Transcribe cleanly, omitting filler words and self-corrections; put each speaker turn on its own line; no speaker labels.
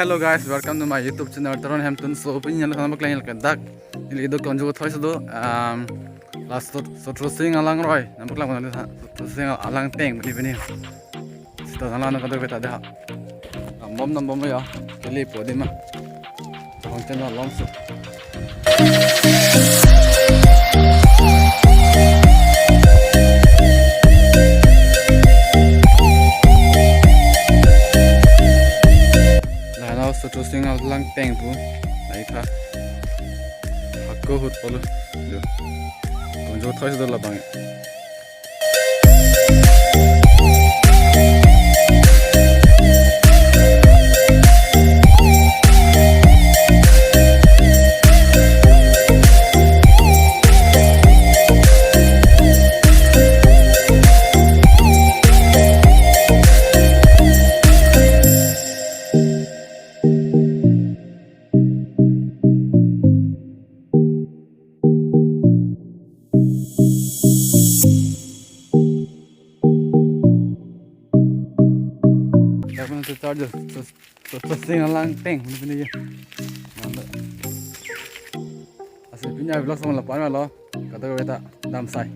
hello guys, welcome to my YouTube channel. Taron Hampton so opinion kan mak lain kan dak. Ini itu konjo thoi sedo last so sing alang roi. Nampak lang mana so sing alang teng beli bini. Sito alang kan tu beta dah. Bom ya. Kali podi mah. Kong channel long so. So sing alang teng tu. Naik ha. Aku hut polu. Konjo thoi sedo la bang. Charger so sing alang teng ini je. Mantap. Asal punya vlog sama lepas malah kata kita dam sai.